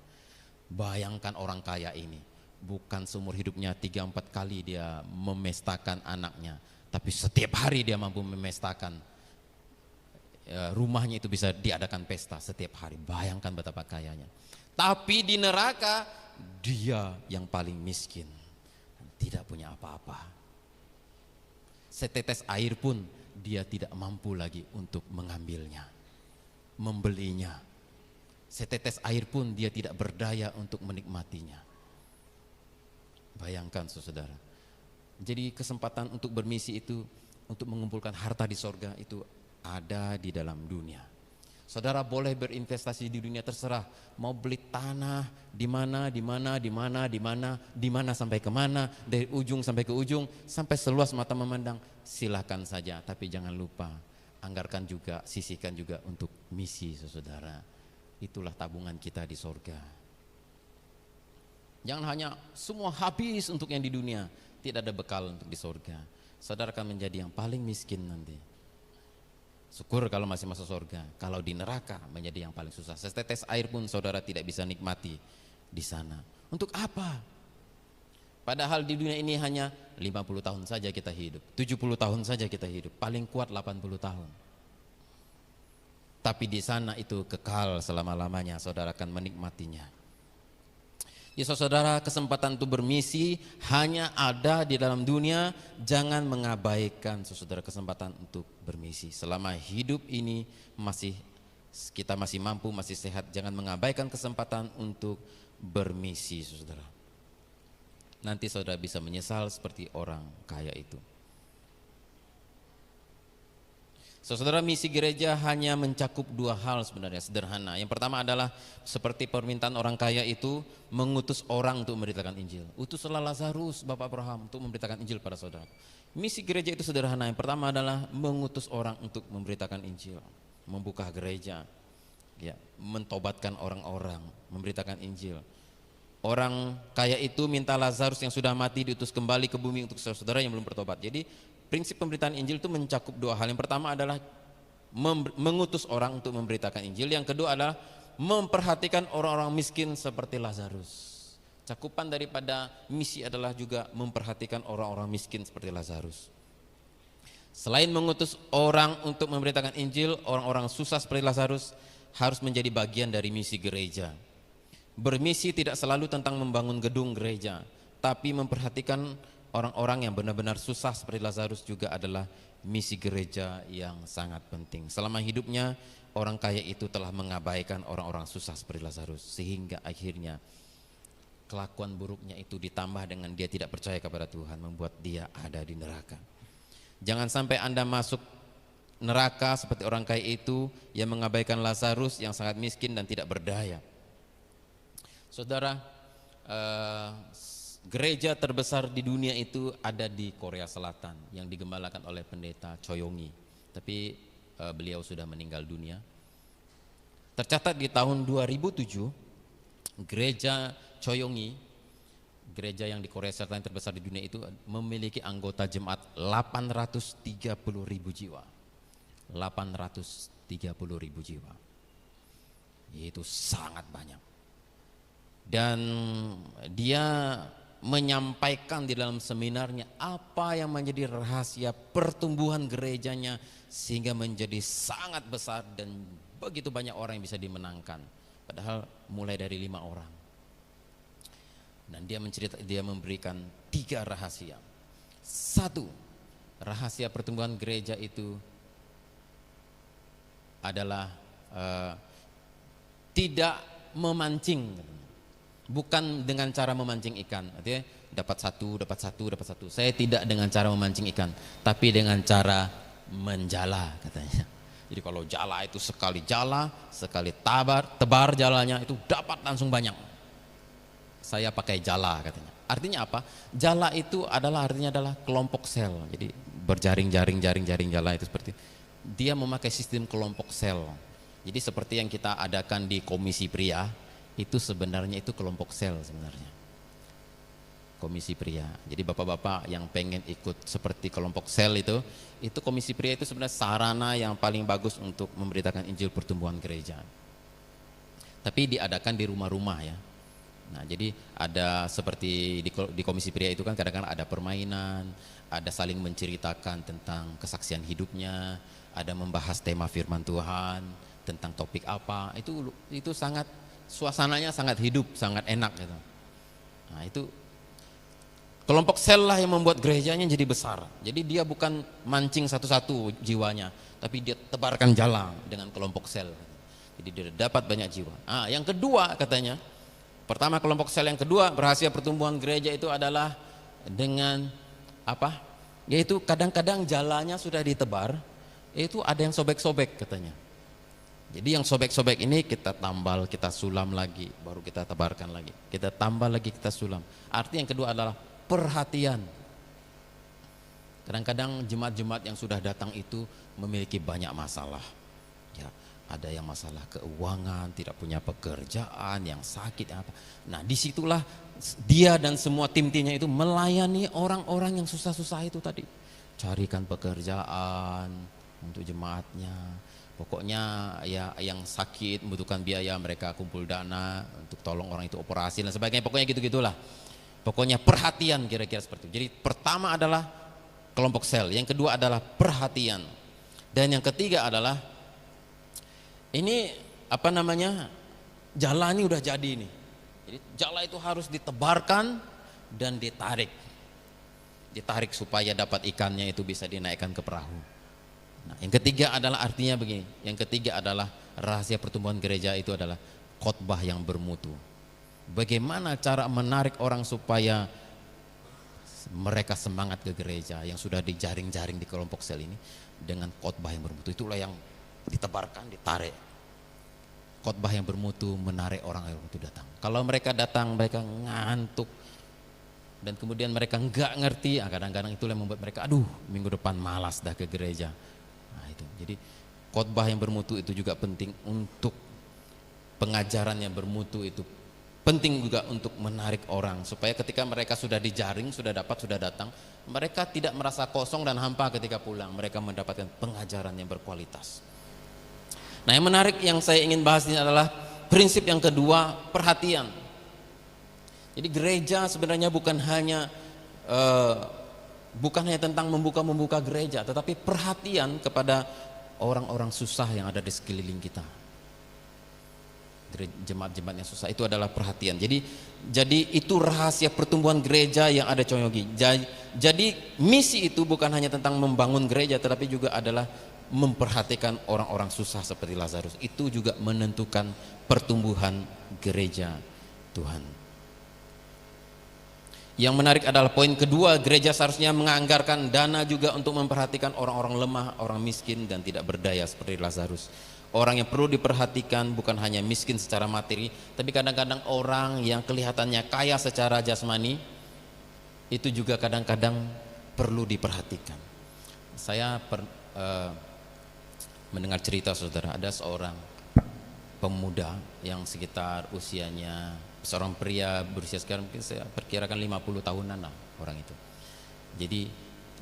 Bayangkan orang kaya ini, bukan seumur hidupnya 3-4 kali dia memestakan anaknya, tapi setiap hari dia mampu memestakan. Rumahnya itu bisa diadakan pesta setiap hari. Bayangkan betapa kayanya. Tapi di neraka dia yang paling miskin, tidak punya apa-apa. Setetes air pun dia tidak mampu lagi untuk mengambilnya, membelinya. Setetes air pun dia tidak berdaya untuk menikmatinya. Bayangkan saudara. Jadi kesempatan untuk bermisi itu, untuk mengumpulkan harta di sorga itu ada di dalam dunia. Saudara boleh berinvestasi di dunia, terserah. Mau beli tanah di mana sampai kemana, dari ujung sampai ke ujung, sampai seluas mata memandang, silahkan saja. Tapi jangan lupa, anggarkan juga, sisihkan juga untuk misi, saudara. Itulah tabungan kita di sorga. Jangan hanya semua habis untuk yang di dunia, tidak ada bekal untuk di sorga. Saudara akan menjadi yang paling miskin nanti. Syukur kalau masih masuk surga. Kalau di neraka menjadi yang paling susah. Setetes air pun saudara tidak bisa nikmati di sana. Untuk apa? Padahal di dunia ini hanya 50 tahun saja kita hidup, 70 tahun saja kita hidup, paling kuat 80 tahun. tapi di sana itu kekal selama-lamanya, saudara akan menikmatinya. Ya saudara, kesempatan untuk bermisi hanya ada di dalam dunia. Jangan mengabaikan saudara kesempatan untuk bermisi. Selama hidup ini kita masih mampu, masih sehat, jangan mengabaikan kesempatan untuk bermisi saudara. Nanti saudara bisa menyesal seperti orang kaya itu. Saudara, misi gereja hanya mencakup dua hal sebenarnya, sederhana. Yang pertama adalah seperti permintaan orang kaya itu, mengutus orang untuk memberitakan Injil. Utuslah Lazarus, Bapak Abraham, untuk memberitakan Injil pada saudara. Misi gereja itu sederhana. Yang pertama adalah mengutus orang untuk memberitakan Injil, membuka gereja, ya, mentobatkan orang-orang, memberitakan Injil. Orang kaya itu minta Lazarus yang sudah mati diutus kembali ke bumi untuk saudara yang belum bertobat. Jadi prinsip pemberitaan Injil itu mencakup dua hal. Yang pertama adalah mengutus orang untuk memberitakan Injil. Yang kedua adalah memperhatikan orang-orang miskin seperti Lazarus. Cakupan daripada misi adalah juga memperhatikan orang-orang miskin seperti Lazarus. Selain mengutus orang untuk memberitakan Injil, orang-orang susah seperti Lazarus harus menjadi bagian dari misi gereja. Bermisi tidak selalu tentang membangun gedung gereja, tapi memperhatikan orang-orang yang benar-benar susah seperti Lazarus juga adalah misi gereja yang sangat penting. Selama hidupnya orang kaya itu telah mengabaikan orang-orang susah seperti Lazarus, sehingga akhirnya kelakuan buruknya itu ditambah dengan dia tidak percaya kepada Tuhan, membuat dia ada di neraka. Jangan sampai Anda masuk neraka seperti orang kaya itu yang mengabaikan Lazarus yang sangat miskin dan tidak berdaya. Saudara, gereja terbesar di dunia itu ada di Korea Selatan yang digembalakan oleh pendeta Choi Yong-gi. Tapi beliau sudah meninggal dunia. Tercatat di tahun 2007 gereja Choi Yong-gi, gereja yang di Korea Selatan yang terbesar di dunia itu, memiliki anggota jemaat 830.000 jiwa. 830.000 jiwa. Yaitu sangat banyak. Dan dia menyampaikan di dalam seminarnya apa yang menjadi rahasia pertumbuhan gerejanya sehingga menjadi sangat besar dan begitu banyak orang yang bisa dimenangkan, padahal mulai dari 5 orang. Dan dia memberikan 3 rahasia. 1, rahasia pertumbuhan gereja itu adalah tidak memancing. Bukan dengan cara memancing ikan, artinya dapat satu. Saya tidak dengan cara memancing ikan, tapi dengan cara menjala katanya. Jadi kalau jala itu sekali tebar jalannya itu dapat langsung banyak. Saya pakai jala katanya. Artinya apa? Jala itu artinya adalah kelompok sel. Jadi berjaring jala itu seperti dia memakai sistem kelompok sel. Jadi seperti yang kita adakan di komisi pria, itu sebenarnya itu kelompok sel sebenarnya. Komisi pria. Jadi bapak-bapak yang pengen ikut seperti kelompok sel itu komisi pria itu sebenarnya sarana yang paling bagus untuk memberitakan Injil pertumbuhan gereja. Tapi diadakan di rumah-rumah ya. Nah, jadi ada seperti di komisi pria itu kan kadang-kadang ada permainan, ada saling menceritakan tentang kesaksian hidupnya, ada membahas tema firman Tuhan, tentang topik apa. Itu sangat suasananya sangat hidup, sangat enak gitu. Nah, itu kelompok sel lah yang membuat gerejanya jadi besar. Jadi dia bukan mancing satu-satu jiwanya, tapi dia tebarkan jala dengan kelompok sel. Jadi dia dapat banyak jiwa. Yang kedua katanya, pertama kelompok sel, yang kedua rahasia pertumbuhan gereja itu adalah dengan apa? Yaitu kadang-kadang jalanya sudah ditebar, itu ada yang sobek-sobek katanya. Jadi yang sobek-sobek ini kita tambal, kita sulam lagi, baru kita tebarkan lagi. Kita tambal lagi, kita sulam. Arti yang kedua adalah perhatian. Kadang-kadang jemaat-jemaat yang sudah datang itu memiliki banyak masalah. Ya, ada yang masalah keuangan, tidak punya pekerjaan, yang sakit apa. Nah, disitulah dia dan semua tim-timnya itu melayani orang-orang yang susah-susah itu tadi. Carikan pekerjaan untuk jemaatnya. Pokoknya ya yang sakit membutuhkan biaya, mereka kumpul dana untuk tolong orang itu operasi dan sebagainya. Pokoknya gitu-gitulah. Pokoknya perhatian kira-kira seperti itu. Jadi pertama adalah kelompok sel, yang kedua adalah perhatian, dan yang ketiga adalah Ini apa namanya? Jala ini udah jadi ini. Jadi jala itu harus ditebarkan dan ditarik. Ditarik supaya dapat ikannya itu bisa dinaikkan ke perahu. Nah, yang ketiga adalah artinya begini. Yang ketiga adalah rahasia pertumbuhan gereja itu adalah khotbah yang bermutu. Bagaimana cara menarik orang supaya mereka semangat ke gereja yang sudah dijaring-jaring di kelompok sel ini dengan khotbah yang bermutu. Itulah yang ditebarkan, ditarik. Khotbah yang bermutu menarik orang yang itu datang. Kalau mereka datang mereka ngantuk dan kemudian mereka enggak ngerti, kadang-kadang itulah yang membuat mereka minggu depan malas dah ke gereja. Nah itu. Jadi khotbah yang bermutu itu juga penting untuk pengajaran yang bermutu itu penting juga untuk menarik orang supaya ketika mereka sudah dijaring, sudah dapat, sudah datang, mereka tidak merasa kosong dan hampa ketika pulang. Mereka mendapatkan pengajaran yang berkualitas. Nah, yang menarik yang saya ingin bahas ini adalah prinsip yang kedua, perhatian. Jadi gereja sebenarnya bukan hanya tentang membuka gereja, tetapi perhatian kepada orang-orang susah yang ada di sekeliling kita. Jemaat-jemaat yang susah itu adalah perhatian. Jadi itu rahasia pertumbuhan gereja yang ada Conyogi. Jadi misi itu bukan hanya tentang membangun gereja, tetapi juga adalah memperhatikan orang-orang susah seperti Lazarus. Itu juga menentukan pertumbuhan gereja Tuhan. Yang menarik adalah poin kedua, gereja seharusnya menganggarkan dana juga untuk memperhatikan orang-orang lemah, orang miskin dan tidak berdaya seperti Lazarus. Orang yang perlu diperhatikan bukan hanya miskin secara materi, tapi kadang-kadang orang yang kelihatannya kaya secara jasmani itu juga kadang-kadang perlu diperhatikan. Saya mendengar cerita saudara, ada seorang pemuda yang sekitar usianya, seorang pria berusia sekarang mungkin saya perkirakan 50 tahunan lah orang itu. Jadi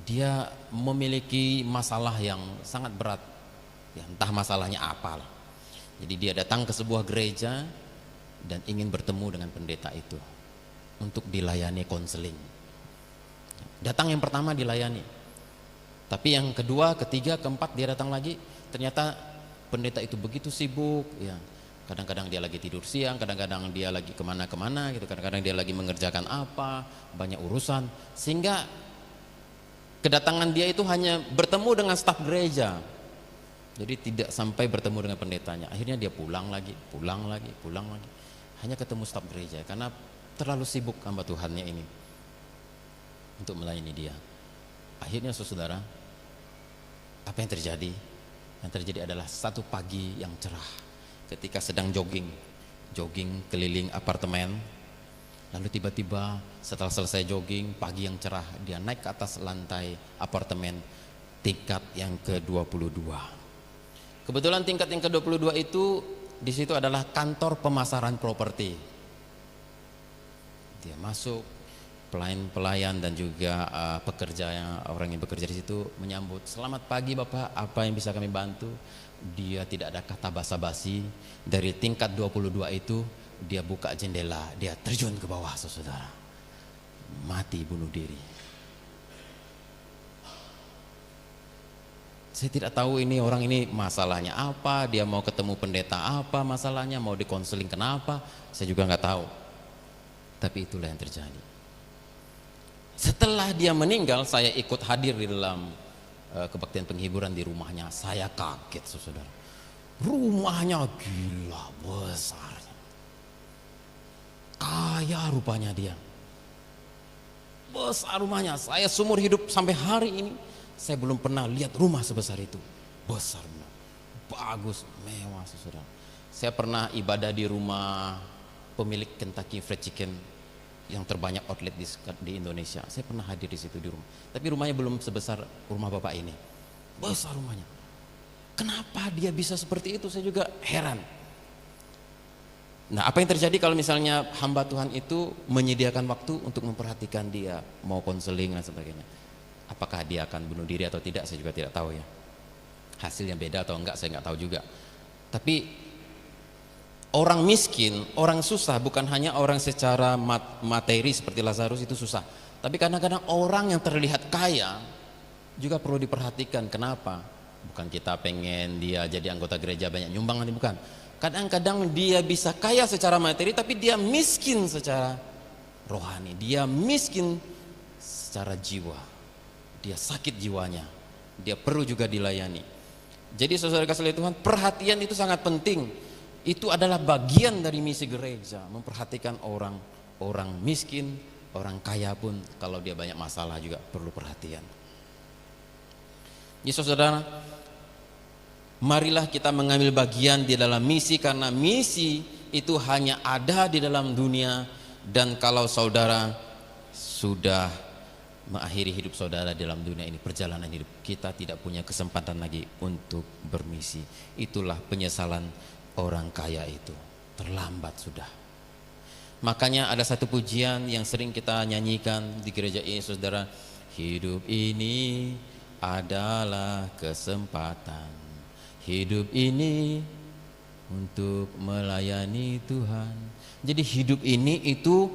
dia memiliki masalah yang sangat berat, ya, entah masalahnya apalah. Jadi dia datang ke sebuah gereja dan ingin bertemu dengan pendeta itu untuk dilayani konseling. Datang yang pertama dilayani, tapi yang kedua, ketiga, keempat dia datang lagi, ternyata pendeta itu begitu sibuk, ya. Kadang-kadang dia lagi tidur siang, kadang-kadang dia lagi kemana-kemana gitu, kadang-kadang dia lagi mengerjakan apa, banyak urusan, sehingga kedatangan dia itu hanya bertemu dengan staf gereja. Jadi tidak sampai bertemu dengan pendetanya. Akhirnya dia pulang lagi. Hanya ketemu staf gereja karena terlalu sibuk hamba Tuhannya ini untuk melayani dia. Akhirnya saudara, apa yang terjadi? Yang terjadi adalah satu pagi yang cerah. Ketika sedang jogging keliling apartemen, lalu tiba-tiba setelah selesai jogging pagi yang cerah, dia naik ke atas lantai apartemen tingkat yang ke-22. Kebetulan tingkat yang ke-22 itu di situ adalah kantor pemasaran properti. Dia masuk, pelayan dan juga pekerja orang yang bekerja di situ menyambut, "Selamat pagi Bapak, apa yang bisa kami bantu?" Dia tidak ada kata basa-basi. Dari tingkat 22 itu dia buka jendela, dia terjun ke bawah saudara, mati bunuh diri. Saya tidak tahu ini orang ini masalahnya apa, dia mau ketemu pendeta apa masalahnya, mau dikonseling kenapa, saya juga nggak tahu. Tapi itulah yang terjadi. Setelah dia meninggal, saya ikut hadir di dalam kebaktian penghiburan di rumahnya. Saya kaget saudara, rumahnya gila besarnya, kaya rupanya dia, besar rumahnya. Saya seumur hidup sampai hari ini saya belum pernah lihat rumah sebesar itu, besar, bagus, mewah saudara. Saya pernah ibadah di rumah pemilik Kentucky Fried Chicken yang terbanyak outlet di Indonesia. Saya pernah hadir di situ di rumah. Tapi rumahnya belum sebesar rumah Bapak ini. Besar rumahnya. Kenapa dia bisa seperti itu? Saya juga heran. Nah, apa yang terjadi kalau misalnya hamba Tuhan itu menyediakan waktu untuk memperhatikan dia, mau konseling dan sebagainya? Apakah dia akan bunuh diri atau tidak? Saya juga tidak tahu ya. Hasilnya beda atau enggak saya enggak tahu juga. Tapi orang miskin, orang susah bukan hanya orang secara materi seperti Lazarus itu susah, tapi kadang-kadang orang yang terlihat kaya juga perlu diperhatikan. Kenapa? Bukan kita pengen dia jadi anggota gereja banyak nyumbang, nanti bukan. Kadang-kadang dia bisa kaya secara materi tapi dia miskin secara rohani, dia miskin secara jiwa, dia sakit jiwanya, dia perlu juga dilayani. Jadi saudara kasih Tuhan, perhatian itu sangat penting. Itu adalah bagian dari misi gereja, memperhatikan orang miskin, orang kaya pun kalau dia banyak masalah juga perlu perhatian. Jadi saudara, marilah kita mengambil bagian di dalam misi, karena misi itu hanya ada di dalam dunia. Dan kalau saudara sudah mengakhiri hidup saudara dalam dunia ini, perjalanan hidup, kita tidak punya kesempatan lagi untuk bermisi. Itulah penyesalan orang kaya itu, terlambat sudah. Makanya ada satu pujian yang sering kita nyanyikan di gereja ini saudara, hidup ini adalah kesempatan, hidup ini untuk melayani Tuhan. Jadi hidup ini itu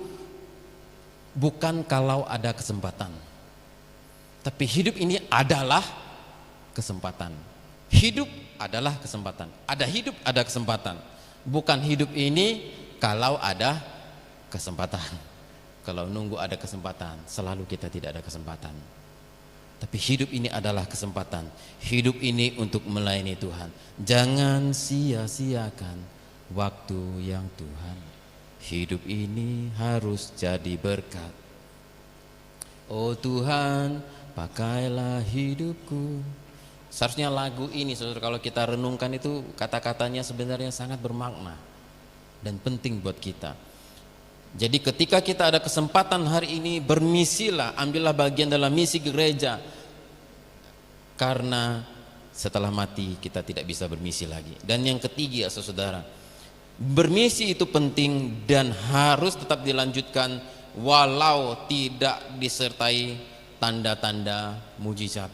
bukan kalau ada kesempatan, tapi hidup ini adalah kesempatan. Hidup adalah kesempatan. Ada hidup, ada kesempatan. Bukan hidup ini kalau ada kesempatan. Kalau nunggu ada kesempatan, selalu kita tidak ada kesempatan. Tapi hidup ini adalah kesempatan. Hidup ini untuk melayani Tuhan. Jangan sia-siakan waktu yang Tuhan. Hidup ini harus jadi berkat. Oh Tuhan, pakailah hidupku. Seharusnya lagu ini saudara, kalau kita renungkan itu kata-katanya sebenarnya sangat bermakna dan penting buat kita. Jadi ketika kita ada kesempatan hari ini, bermisilah, ambillah bagian dalam misi gereja. Karena setelah mati kita tidak bisa bermisi lagi. Dan yang ketiga saudara, bermisi itu penting dan harus tetap dilanjutkan walau tidak disertai tanda-tanda mujizat.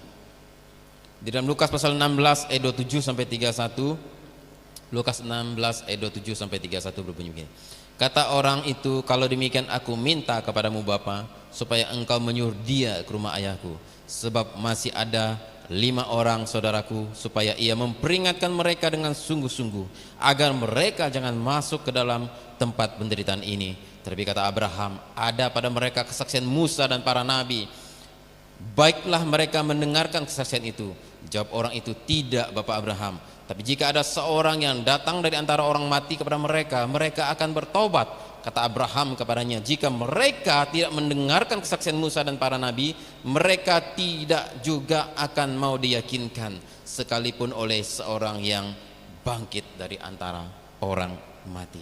Di dalam Lukas pasal 16 ayat 27 sampai 31, Lukas 16 ayat 27 sampai 31 berbunyi begini. Kata orang itu, kalau demikian aku minta kepadamu Bapa, supaya engkau menyuruh dia ke rumah ayahku, sebab masih ada 5 orang saudaraku, supaya ia memperingatkan mereka dengan sungguh-sungguh, agar mereka jangan masuk ke dalam tempat penderitaan ini. Tapi kata Abraham, ada pada mereka kesaksian Musa dan para nabi. Baiklah mereka mendengarkan kesaksian itu. Jawab orang itu, tidak Bapak Abraham, tapi jika ada seorang yang datang dari antara orang mati kepada mereka, mereka akan bertobat. Kata Abraham kepadanya, jika mereka tidak mendengarkan kesaksian Musa dan para nabi, mereka tidak juga akan mau diyakinkan, sekalipun oleh seorang yang bangkit dari antara orang mati.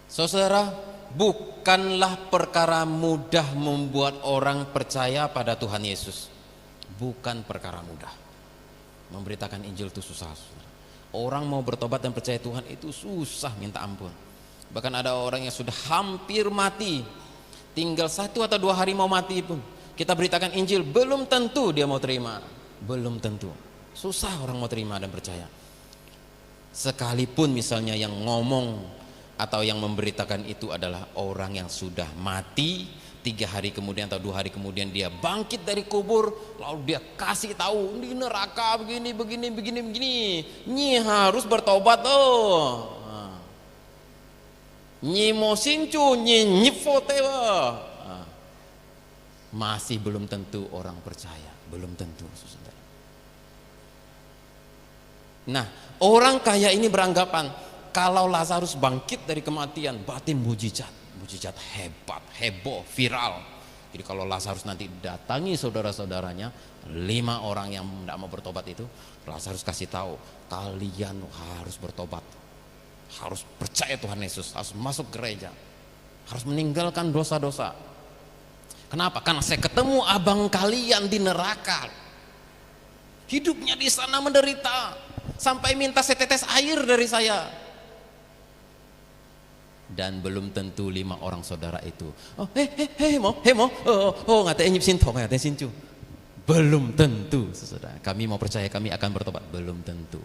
Saudara, bukanlah perkara mudah membuat orang percaya pada Tuhan Yesus. Bukan perkara mudah. Memberitakan Injil itu susah. Orang mau bertobat dan percaya Tuhan itu susah minta ampun. Bahkan ada orang yang sudah hampir mati, tinggal 1 atau 2 hari mau mati pun kita beritakan Injil, belum tentu dia mau terima. Belum tentu. Susah orang mau terima dan percaya. Sekalipun misalnya yang ngomong atau yang memberitakan itu adalah orang yang sudah mati, 3 hari kemudian atau 2 hari kemudian dia bangkit dari kubur, lalu dia kasih tahu di neraka begini. Nyi harus bertobat tuh. Nyi mau sincu, nyi nyifote. Masih belum tentu orang percaya, belum tentu saudara. Nah, orang kaya ini beranggapan kalau Lazarus bangkit dari kematian, berarti mujizat hebat, heboh, viral. Jadi kalau Lazarus nanti datangi saudara-saudaranya, 5 orang yang tidak mau bertobat itu, Lazarus kasih tahu, kalian harus bertobat, harus percaya Tuhan Yesus, harus masuk gereja, harus meninggalkan dosa-dosa. Kenapa? Karena saya ketemu abang kalian di neraka, hidupnya di sana menderita, sampai minta setetes air dari saya. Dan belum tentu 5 orang saudara itu, ngatain nyip sinto, ngatain sincu. Belum tentu saudara, kami mau percaya kami akan bertobat, belum tentu.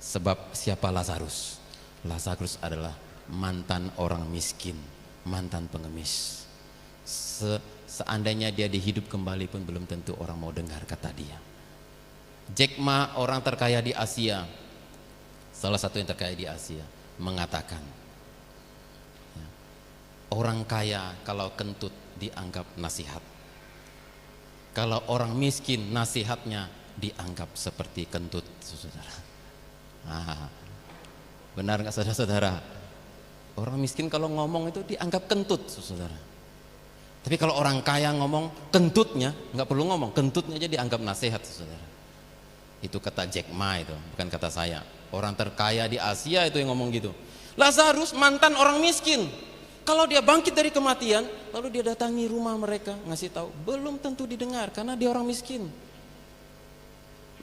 Sebab siapa Lazarus? Lazarus adalah mantan orang miskin, mantan pengemis. Seandainya dia dihidup kembali pun belum tentu orang mau dengar kata dia. Jack Ma, orang terkaya di Asia, salah satu yang terkaya di Asia, mengatakan, orang kaya kalau kentut dianggap nasihat, kalau orang miskin nasihatnya dianggap seperti kentut, saudara. Benar nggak saudara-saudara? Orang miskin kalau ngomong itu dianggap kentut, saudara. Tapi kalau orang kaya ngomong, kentutnya nggak perlu ngomong, kentutnya aja dianggap nasihat, saudara. Itu kata Jack Ma, itu bukan kata saya. Orang terkaya di Asia itu yang ngomong gitu. Lazarus mantan orang miskin, kalau dia bangkit dari kematian, lalu dia datangi rumah mereka, ngasih tahu, belum tentu didengar karena dia orang miskin.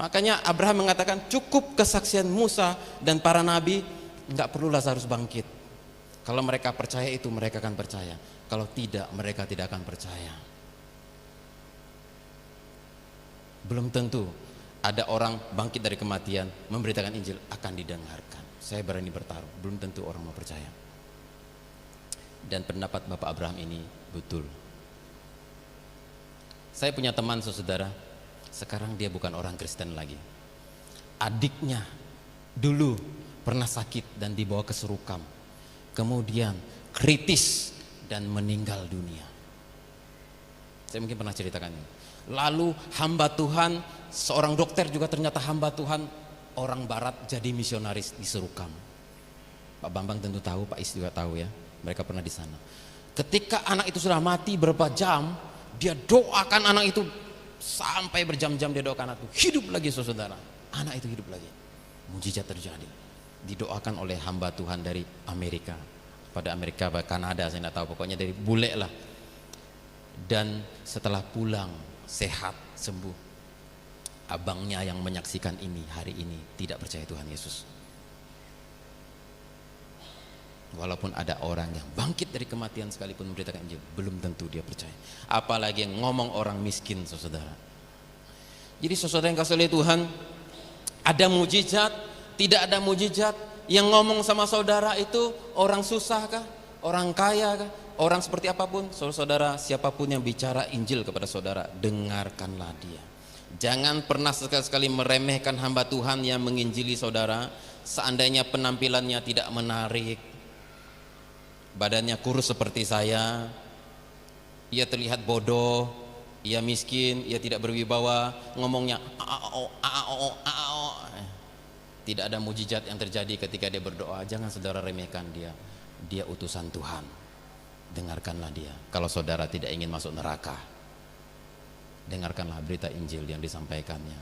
Makanya Abraham mengatakan, cukup kesaksian Musa dan para nabi, nggak perlu Lazarus bangkit. Kalau mereka percaya itu, mereka akan percaya. Kalau tidak, mereka tidak akan percaya. Belum tentu ada orang bangkit dari kematian memberitakan Injil akan didengarkan. Saya berani bertaruh, belum tentu orang mau percaya. Dan pendapat Bapak Abraham ini betul. Saya punya teman, saudara, sekarang dia bukan orang Kristen lagi. Adiknya dulu pernah sakit dan dibawa ke Serukam, kemudian kritis dan meninggal dunia. Saya mungkin pernah ceritakan ini. Lalu hamba Tuhan, seorang dokter juga ternyata hamba Tuhan orang barat, jadi misionaris di Serukam. Pak Bambang tentu tahu, Pak Is juga tahu ya. Mereka pernah di sana. Ketika anak itu sudah mati beberapa jam, dia doakan anak itu sampai berjam-jam, dia doakan anak itu hidup lagi, saudara. Anak itu hidup lagi. Mujizat terjadi. Didoakan oleh hamba Tuhan dari Amerika. Pada Amerika, pada Kanada, saya tidak tahu. Pokoknya dari bule lah. Dan setelah pulang sehat, sembuh, abangnya yang menyaksikan ini hari ini tidak percaya Tuhan Yesus. Walaupun ada orang yang bangkit dari kematian sekalipun memberitakan Injil, belum tentu dia percaya. Apalagi yang ngomong orang miskin, saudara. Jadi saudara yang kasih oleh Tuhan, ada mujizat, tidak ada mujizat, yang ngomong sama saudara itu orang susah kah? Orang kaya kah? Orang seperti apapun, saudara, siapapun yang bicara Injil kepada saudara, dengarkanlah dia. Jangan pernah sekali-sekali meremehkan hamba Tuhan yang menginjili saudara. Seandainya penampilannya tidak menarik, badannya kurus seperti saya, ia terlihat bodoh, ia miskin, ia tidak berwibawa, ngomongnya tidak ada mujizat yang terjadi ketika dia berdoa. Jangan saudara remehkan dia. Dia utusan Tuhan. Dengarkanlah dia. Kalau saudara tidak ingin masuk neraka, dengarkanlah berita Injil yang disampaikannya,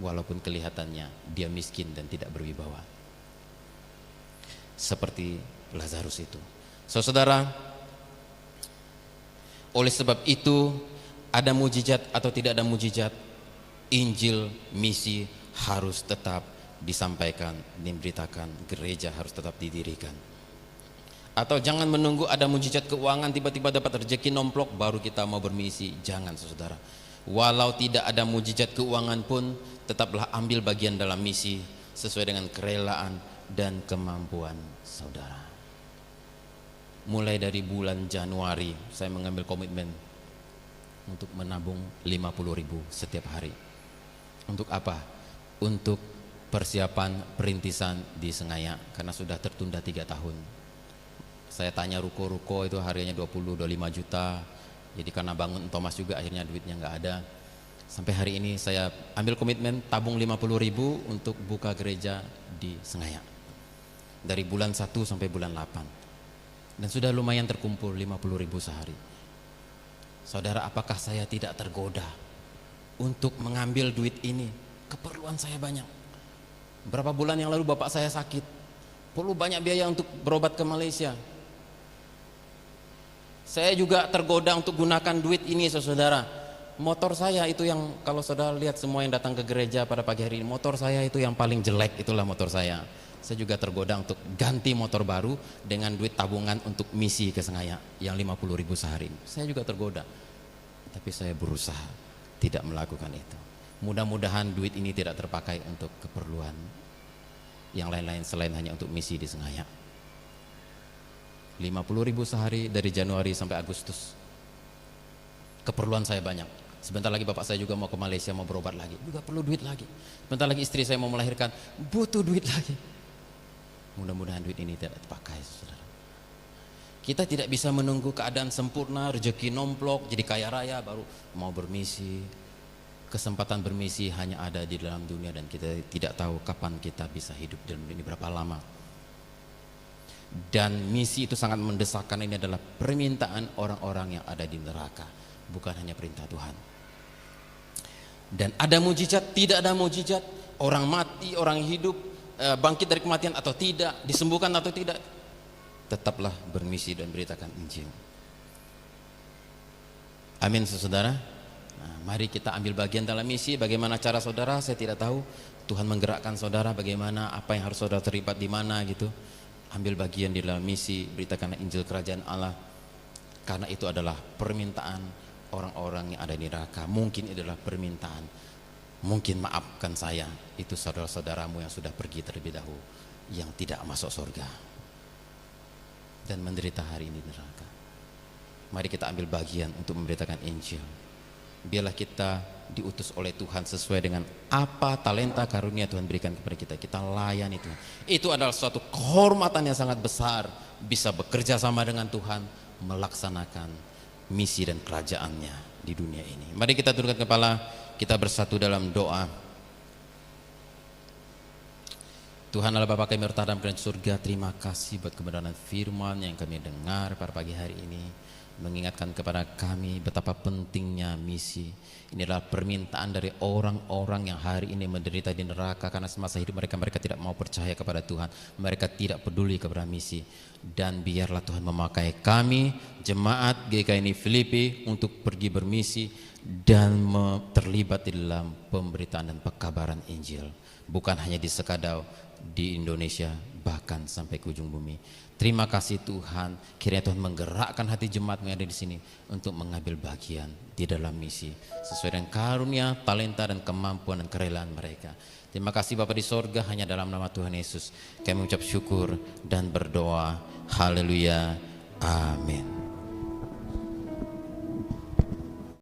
walaupun kelihatannya dia miskin dan tidak berwibawa, seperti Lazarus itu. Saudara, oleh sebab itu, ada mujizat atau tidak ada mujizat, Injil misi harus tetap disampaikan, diberitakan, gereja harus tetap didirikan. Atau jangan menunggu ada mujizat keuangan, tiba-tiba dapat rezeki nomplok baru kita mau bermisi. Jangan, saudara. Walau tidak ada mujizat keuangan pun, tetaplah ambil bagian dalam misi sesuai dengan kerelaan dan kemampuan saudara. Mulai dari bulan Januari saya mengambil komitmen untuk menabung 50.000 setiap hari. Untuk apa? Untuk persiapan perintisan di Sengaya, karena sudah tertunda 3 tahun. Saya tanya ruko-ruko itu harganya 20-25 juta. Jadi karena bangun Thomas juga akhirnya duitnya nggak ada. Sampai hari ini saya ambil komitmen tabung 50.000 untuk buka gereja di Sengaya. Dari bulan 1 sampai bulan 8. Dan sudah lumayan terkumpul 50.000 sehari. Saudara, apakah saya tidak tergoda untuk mengambil duit ini? Keperluan saya banyak. Berapa bulan yang lalu bapak saya sakit, perlu banyak biaya untuk berobat ke Malaysia. Saya juga tergoda untuk gunakan duit ini, saudara. Motor saya itu yang, kalau saudara lihat semua yang datang ke gereja pada pagi hari ini, motor saya itu yang paling jelek, itulah motor saya. Saya juga tergoda untuk ganti motor baru dengan duit tabungan untuk misi ke Sengaya yang 50.000 sehari. Saya juga tergoda, tapi saya berusaha tidak melakukan itu. Mudah-mudahan duit ini tidak terpakai untuk keperluan yang lain-lain selain hanya untuk misi di Sengaya. 50.000 sehari dari Januari sampai Agustus. Keperluan saya banyak. Sebentar lagi bapak saya juga mau ke Malaysia, mau berobat lagi, juga perlu duit lagi. Sebentar lagi istri saya mau melahirkan, butuh duit lagi. Mudah-mudahan duit ini tidak terpakai, saudara. Kita tidak bisa menunggu keadaan sempurna, rezeki nomplok, jadi kaya raya baru mau bermisi. Kesempatan bermisi hanya ada di dalam dunia dan kita tidak tahu kapan kita bisa hidup dalam dunia ini, berapa lama. Dan misi itu sangat mendesakkan. Ini adalah permintaan orang-orang yang ada di neraka, bukan hanya perintah Tuhan. Dan ada mujizat, tidak ada mujizat, orang mati, orang hidup, bangkit dari kematian atau tidak, disembuhkan atau tidak, tetaplah bermisi dan beritakan Injil. Amin, saudara. Nah, mari kita ambil bagian dalam misi. Bagaimana cara saudara? Saya tidak tahu. Tuhan menggerakkan saudara bagaimana, apa yang harus saudara terlibat di mana gitu. Ambil bagian di dalam misi, beritakan Injil Kerajaan Allah. Karena itu adalah permintaan orang-orang yang ada di neraka. Mungkin adalah permintaan, mungkin maafkan saya, itu saudara-saudaramu yang sudah pergi terlebih dahulu, yang tidak masuk surga dan menderita hari ini di neraka. Mari kita ambil bagian untuk memberitakan Injil. Biarlah kita diutus oleh Tuhan sesuai dengan apa talenta karunia Tuhan berikan kepada kita. Kita layani Tuhan. Itu adalah suatu kehormatan yang sangat besar, bisa bekerja sama dengan Tuhan, melaksanakan misi dan kerajaannya di dunia ini. Mari kita tundukkan kepala, kita bersatu dalam doa. Tuhan Allah Bapa kami bertahan dalam surga, terima kasih buat kebenaran firman yang kami dengar pada pagi hari ini, mengingatkan kepada kami betapa pentingnya misi. Ini adalah permintaan dari orang-orang yang hari ini menderita di neraka karena semasa hidup mereka tidak mau percaya kepada Tuhan, mereka tidak peduli kepada misi. Dan biarlah Tuhan memakai kami jemaat GKI Filipi untuk pergi bermisi dan terlibat di dalam pemberitaan dan pekabaran Injil, bukan hanya di Sekadau, di Indonesia, bahkan sampai ke ujung bumi. Terima kasih Tuhan, kiranya Tuhan menggerakkan hati jemaat yang ada di sini untuk mengambil bagian di dalam misi sesuai dengan karunia, talenta dan kemampuan dan kerelaan mereka. Terima kasih Bapa di sorga, hanya dalam nama Tuhan Yesus kami mengucap syukur dan berdoa. Haleluya, amin.